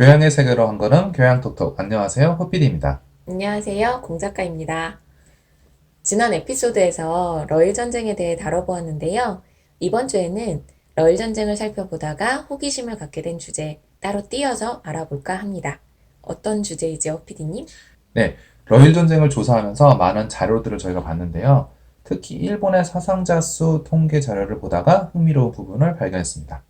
교양의 세계로 한 걸음 교양톡톡. 안녕하세요, 호피디입니다. 안녕하세요. 공작가입니다. 지난 에피소드에서 러일 전쟁에 대해 다뤄보았는데요. 이번 주에는 러일 전쟁을 살펴보다가 호기심을 갖게 된 주제 따로 띄어서 알아볼까 합니다. 어떤 주제이죠, 호피디님? 네, 러일 전쟁을 조사하면서 많은 자료들을 저희가 봤는데요. 특히 일본의 사상자 수 통계 자료를 보다가 흥미로운 부분을 발견했습니다.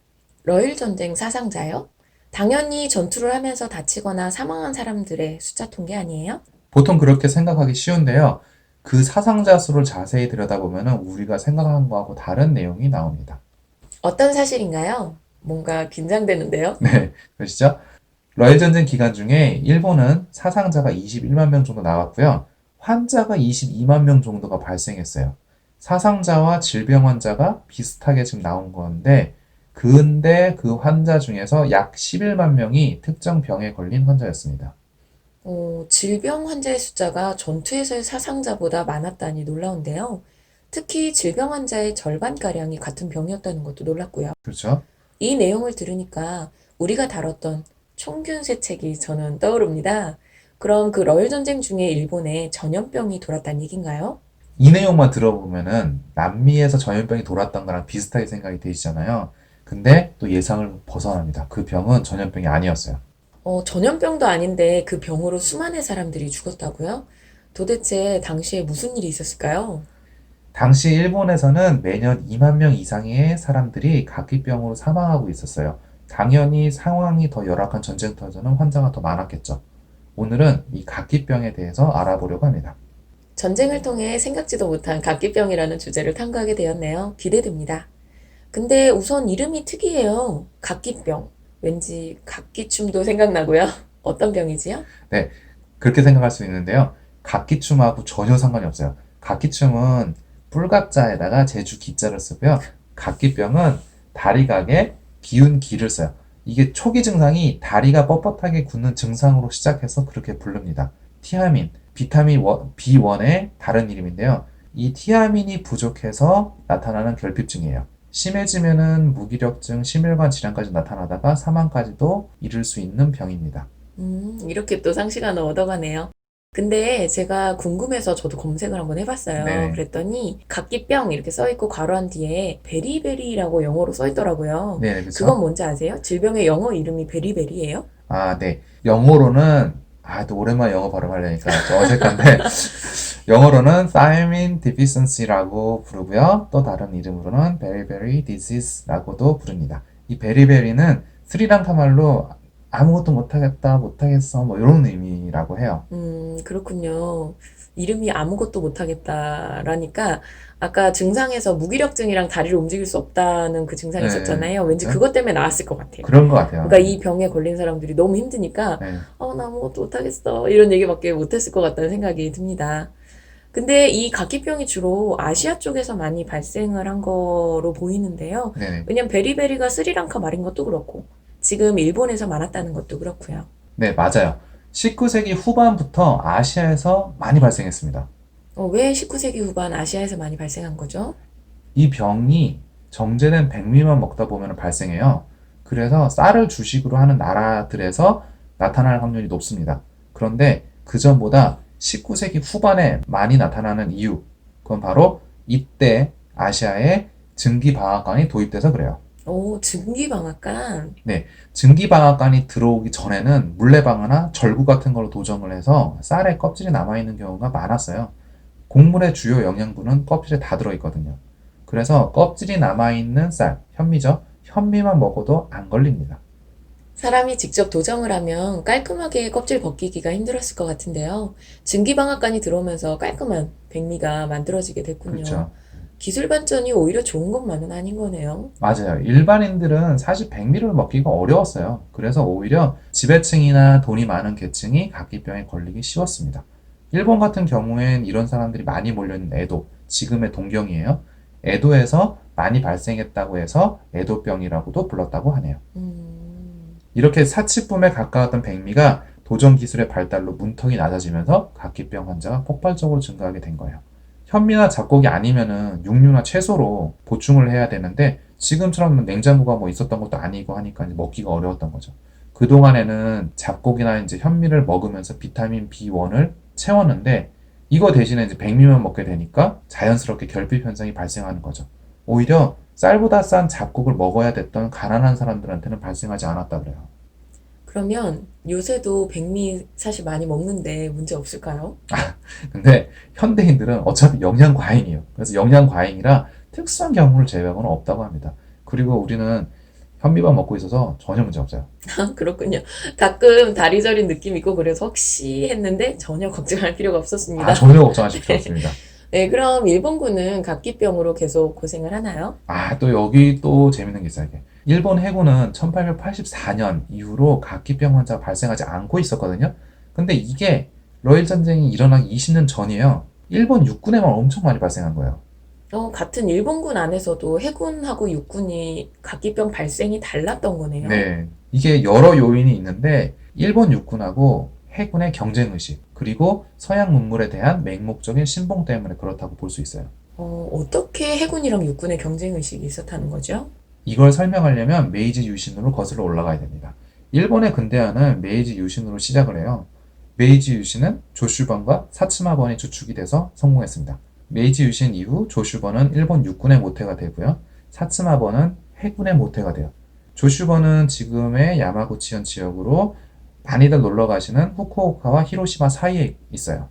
러일 전쟁 사상자요? 당연히 전투를 하면서 다치거나 사망한 사람들의 숫자 통계 아니에요? 보통 그렇게 생각하기 쉬운데요. 그 사상자 수를 자세히 들여다보면 우리가 생각한 거하고 다른 내용이 나옵니다. 어떤 사실인가요? 뭔가 긴장되는데요? 네, 그러시죠? 러일 전쟁 기간 중에 일본은 사상자가 21만 명 정도 나왔고요. 환자가 22만 명 정도가 발생했어요. 사상자와 질병 환자가 비슷하게 지금 나온 건데, 근데 그 환자 중에서 약 11만 명이 특정 병에 걸린 환자였습니다. 질병 환자의 숫자가 전투에서의 사상자보다 많았다니 놀라운데요. 특히 질병 환자의 절반가량이 같은 병이었다는 것도 놀랐고요. 그렇죠? 이 내용을 들으니까 우리가 다뤘던 총균세책이 저는 떠오릅니다. 그럼 그 러일 전쟁 중에 일본에 전염병이 돌았다는 얘긴가요? 이 내용만 들어보면은 남미에서 전염병이 돌았던 거랑 비슷하게 생각이 되시잖아요. 근데 또 예상을 벗어납니다. 그 병은 전염병이 아니었어요. 전염병도 아닌데 그 병으로 수많은 사람들이 죽었다고요? 도대체 당시에 무슨 일이 있었을까요? 당시 일본에서는 매년 2만 명 이상의 사람들이 각기병으로 사망하고 있었어요. 당연히 상황이 더 열악한 전쟁터에서는 환자가 더 많았겠죠. 오늘은 이 각기병에 대해서 알아보려고 합니다. 전쟁을 통해 생각지도 못한 각기병이라는 주제를 탐구하게 되었네요. 기대됩니다. 근데 우선 이름이 특이해요. 각기병. 왠지 각기춤도 생각나고요. 어떤 병이지요? 네, 그렇게 생각할 수 있는데요. 각기춤하고 전혀 상관이 없어요. 각기춤은 뿔각자에다가 제주 기자를 쓰고요. 각기병은 다리각에 기운 기를 써요. 이게 초기 증상이 다리가 뻣뻣하게 굳는 증상으로 시작해서 그렇게 부릅니다. 티아민, 비타민 B1의 다른 이름인데요. 이 티아민이 부족해서 나타나는 결핍증이에요. 심해지면은 무기력증, 심혈관 질환까지 나타나다가 사망까지도 이를 수 있는 병입니다. 이렇게 또 상식하나 얻어가네요. 근데 제가 궁금해서 저도 검색을 한번 해봤어요. 네네. 그랬더니 각기병 이렇게 써있고 괄호한 뒤에 베리베리라고 영어로 써있더라고요. 네네, 그건 그쵸? 뭔지 아세요? 질병의 영어 이름이 베리베리예요? 아, 네. 영어로는, 또 오랜만에 영어 발음하려니까 좀 어색한데, 영어로는 thiamine deficiency라고 부르고요. 또 다른 이름으로는 beriberi disease라고도 부릅니다. 이 베리베리는 스리랑카 말로 아무것도 못하겠다, 못하겠어, 뭐 이런 의미라고 해요. 그렇군요. 이름이 아무것도 못하겠다라니까 아까 증상에서 무기력증이랑 다리를 움직일 수 없다는 그 증상이 네, 있었잖아요. 왠지 그쵸? 그것 때문에 나왔을 것 같아요. 그런 것 같아요. 그러니까 이 병에 걸린 사람들이 너무 힘드니까 네. 나 아무것도 못하겠어 이런 얘기밖에 못했을 것 같다는 생각이 듭니다. 근데 이 각기병이 주로 아시아 쪽에서 많이 발생을 한 거로 보이는데요. 네네. 왜냐면 베리베리가 스리랑카 말인 것도 그렇고 지금 일본에서 많았다는 것도 그렇고요. 네, 맞아요. 19세기 후반부터 아시아에서 많이 발생했습니다. 왜 19세기 후반 아시아에서 많이 발생한 거죠? 이 병이 정제된 백미만 먹다 보면 발생해요. 그래서 쌀을 주식으로 하는 나라들에서 나타날 확률이 높습니다. 그런데 그 전보다 19세기 후반에 많이 나타나는 이유, 그건 바로 이때 아시아에 증기방앗간이 도입돼서 그래요. 증기방앗간. 네, 증기방앗간이 들어오기 전에는 물레방아나 절구 같은 걸로 도정을 해서 쌀에 껍질이 남아있는 경우가 많았어요. 곡물의 주요 영양분은 껍질에 다 들어있거든요. 그래서 껍질이 남아있는 쌀, 현미죠. 현미만 먹어도 안 걸립니다. 사람이 직접 도정을 하면 깔끔하게 껍질 벗기기가 힘들었을 것 같은데요. 증기방앗간이 들어오면서 깔끔한 백미가 만들어지게 됐군요. 그렇죠. 기술 발전이 오히려 좋은 것만은 아닌 거네요. 맞아요. 일반인들은 사실 백미를 먹기가 어려웠어요. 그래서 오히려 지배층이나 돈이 많은 계층이 각기병에 걸리기 쉬웠습니다. 일본 같은 경우엔 이런 사람들이 많이 몰려있는 에도, 지금의 동경이에요. 에도에서 많이 발생했다고 해서 에도병이라고도 불렀다고 하네요. 음, 이렇게 사치품에 가까웠던 백미가 도전 기술의 발달로 문턱이 낮아지면서 각기병 환자가 폭발적으로 증가하게 된 거예요. 현미나 잡곡이 아니면은 육류나 채소로 보충을 해야 되는데 지금처럼 냉장고가 뭐 있었던 것도 아니고 하니까 이제 먹기가 어려웠던 거죠. 그동안에는 잡곡이나 이제 현미를 먹으면서 비타민 B1을 채웠는데 이거 대신에 이제 백미만 먹게 되니까 자연스럽게 결핍 현상이 발생하는 거죠. 오히려 쌀보다 싼 잡곡을 먹어야 됐던 가난한 사람들한테는 발생하지 않았다 그래요. 그러면 요새도 백미 사실 많이 먹는데 문제 없을까요? 근데 현대인들은 어차피 영양 과잉이에요. 그래서 영양 과잉이라 특수한 경우를 제외하고는 없다고 합니다. 그리고 우리는 현미밥 먹고 있어서 전혀 문제 없어요. 그렇군요. 가끔 다리 저린 느낌 있고 그래서 혹시 했는데 전혀 걱정할 필요가 없었습니다. 전혀 걱정하실 필요 없습니다. 네, 그럼 일본군은 각기병으로 계속 고생을 하나요? 또 여기 또 재밌는 게 있어요. 이게. 일본 해군은 1884년 이후로 각기병 환자가 발생하지 않고 있었거든요. 근데 이게 러일 전쟁이 일어나기 20년 전이에요. 일본 육군에만 엄청 많이 발생한 거예요. 같은 일본군 안에서도 해군하고 육군이 각기병 발생이 달랐던 거네요. 네. 이게 여러 요인이 있는데 일본 육군하고 해군의 경쟁의식 그리고 서양 문물에 대한 맹목적인 신봉 때문에 그렇다고 볼 수 있어요. 어떻게 해군이랑 육군의 경쟁 의식이 있었다는 거죠? 이걸 설명하려면 메이지 유신으로 거슬러 올라가야 됩니다. 일본의 근대화는 메이지 유신으로 시작을 해요. 메이지 유신은 조슈번과 사츠마번이 주축이 돼서 성공했습니다. 메이지 유신 이후 조슈번은 일본 육군의 모태가 되고요. 사츠마번은 해군의 모태가 돼요. 조슈번은 지금의 야마구치현 지역으로 많이들 놀러 가시는 후쿠오카와 히로시마 사이에 있어요.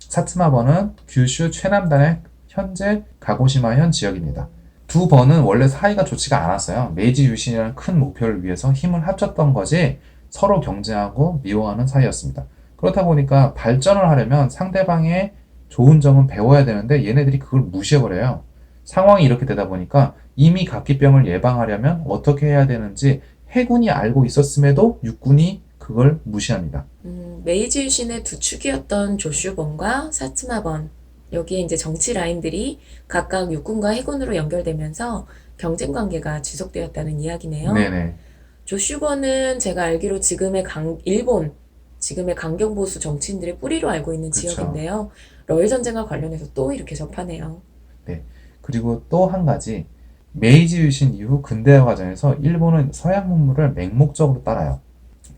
사츠마번은 규슈 최남단의 현재 가고시마현 지역입니다. 두 번은 원래 사이가 좋지가 않았어요. 메이지 유신이라는 큰 목표를 위해서 힘을 합쳤던 거지 서로 경쟁하고 미워하는 사이였습니다. 그렇다 보니까 발전을 하려면 상대방의 좋은 점은 배워야 되는데 얘네들이 그걸 무시해버려요. 상황이 이렇게 되다 보니까 이미 각기병을 예방하려면 어떻게 해야 되는지 해군이 알고 있었음에도 육군이 그걸 무시합니다. 메이지 유신의 두 축이었던 조슈번과 사츠마번, 여기에 이제 정치 라인들이 각각 육군과 해군으로 연결되면서 경쟁 관계가 지속되었다는 이야기네요. 네네. 조슈번은 제가 알기로 일본, 지금의 강경보수 정치인들의 뿌리로 알고 있는 그렇죠. 지역인데요. 러일 전쟁과 관련해서 또 이렇게 접하네요. 네. 그리고 또 한 가지, 메이지 유신 이후 근대화 과정에서 일본은 서양 문물을 맹목적으로 따라요.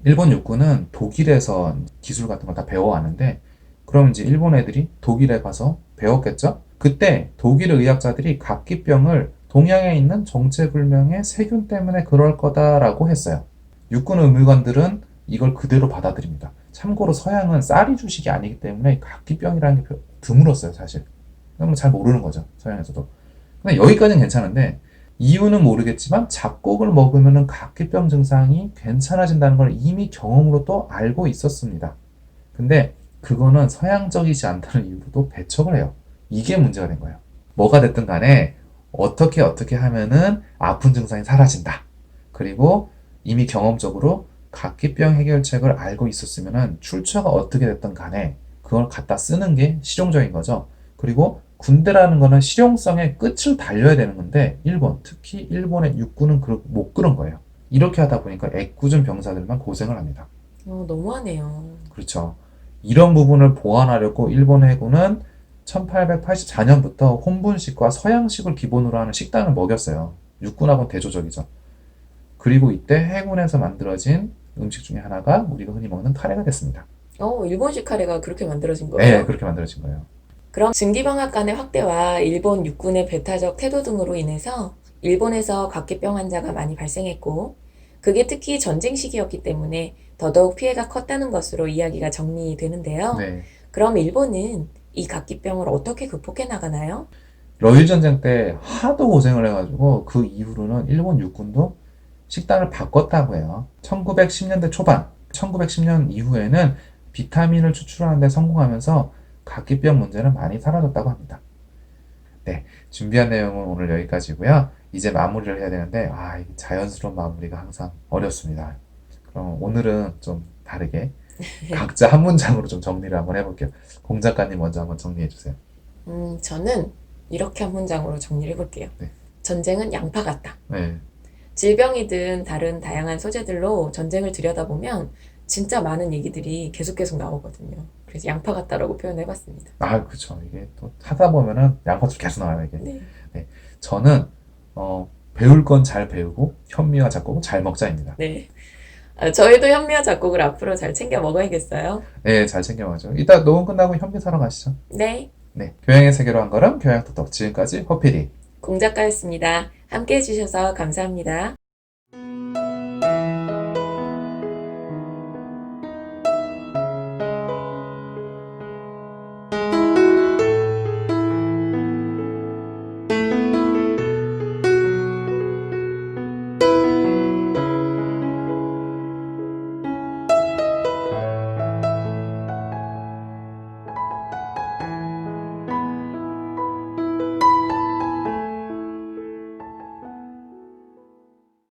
일본 육군은 독일에서 기술 같은 거 다 배워왔는데, 그럼 이제 일본 애들이 독일에 가서 배웠겠죠? 그때 독일 의학자들이 각기병을 동양에 있는 정체불명의 세균 때문에 그럴 거다라고 했어요. 육군 의무관들은 이걸 그대로 받아들입니다. 참고로 서양은 쌀이 주식이 아니기 때문에 각기병이라는 게 드물었어요, 사실. 그러면 잘 모르는 거죠, 서양에서도. 근데 여기까지는 괜찮은데 이유는 모르겠지만 잡곡을 먹으면 각기병 증상이 괜찮아진다는 걸 이미 경험으로 또 알고 있었습니다. 근데 그거는 서양적이지 않다는 이유로도 배척을 해요. 이게 문제가 된 거예요. 뭐가 됐든 간에 어떻게 하면은 아픈 증상이 사라진다. 그리고 이미 경험적으로 각기병 해결책을 알고 있었으면은 출처가 어떻게 됐든 간에 그걸 갖다 쓰는 게 실용적인 거죠. 그리고 군대라는 거는 실용성의 끝을 달려야 되는 건데 특히 일본의 육군은 못 그런 거예요. 이렇게 하다 보니까 애꿎은 병사들만 고생을 합니다. 너무하네요. 그렇죠. 이런 부분을 보완하려고 일본 해군은 1884년부터 혼분식과 서양식을 기본으로 하는 식단을 먹였어요. 육군하고는 대조적이죠. 그리고 이때 해군에서 만들어진 음식 중에 하나가 우리가 흔히 먹는 카레가 됐습니다. 일본식 카레가 그렇게 만들어진 거예요? 네, 그렇게 만들어진 거예요. 그럼 증기병합 간의 확대와 일본 육군의 배타적 태도 등으로 인해서 일본에서 각기병 환자가 많이 발생했고, 그게 특히 전쟁 시기였기 때문에 더더욱 피해가 컸다는 것으로 이야기가 정리되는데요. 네. 그럼 일본은 이 각기병을 어떻게 극복해 나가나요? 러일 전쟁 때 하도 고생을 해가지고 그 이후로는 일본 육군도 식단을 바꿨다고 해요. 1910년대 초반, 1910년 이후에는 비타민을 추출하는 데 성공하면서 각기병 문제는 많이 사라졌다고 합니다. 네, 준비한 내용은 오늘 여기까지고요. 이제 마무리를 해야 되는데 이 자연스러운 마무리가 항상 어렵습니다. 그럼 오늘은 좀 다르게 각자 한 문장으로 좀 정리를 한번 해볼게요. 공 작가님 먼저 한번 정리해 주세요. 저는 이렇게 한 문장으로 정리를 해볼게요. 네. 전쟁은 양파 같다. 네, 질병이든 다른 다양한 소재들로 전쟁을 들여다보면 진짜 많은 얘기들이 계속 나오거든요. 그래서 양파 같다라고 표현해봤습니다. 그쵸. 이게 또 하다 보면은 양파도 계속 나와요, 이게. 네. 네, 저는 배울 건 잘 배우고 현미와 잡곡은 잘 먹자입니다. 네. 저희도 현미와 잡곡을 앞으로 잘 챙겨 먹어야겠어요. 네, 잘 챙겨 먹죠. 이따 녹음 끝나고 현미 사러 가시죠. 네, 네, 교양의 세계로 한 걸음, 교양톡톡. 지금까지 허피디. 공작가였습니다. 함께 해주셔서 감사합니다.